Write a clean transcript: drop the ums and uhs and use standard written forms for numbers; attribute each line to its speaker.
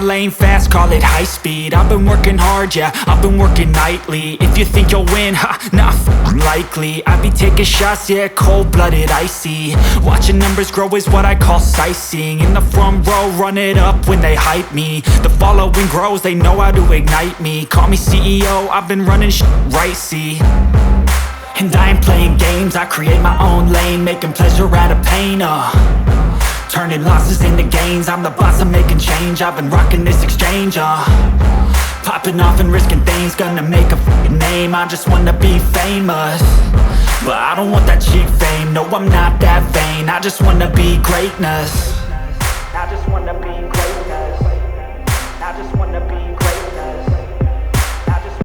Speaker 1: lane fast, call it high speed. I've been working hard, yeah, I've been working nightly. If you think you'll win, ha, not likely. I be taking shots, yeah, cold-blooded, icy. Watching numbers grow is what I call sightseeing. In the front row, run it up when they hype me. The following grows, they know how to ignite me. Call me CEO, I've been running right, see. And I ain't playing games, I create my own lane, making pleasure out of pain, turning losses into gains. I'm the boss, I'm making change. I've been rocking this exchange, popping off and risking things. Gonna make a f***ing name. I just wanna be famous, but I don't want that cheap fame. No, I'm not that vain. I just wanna be greatness.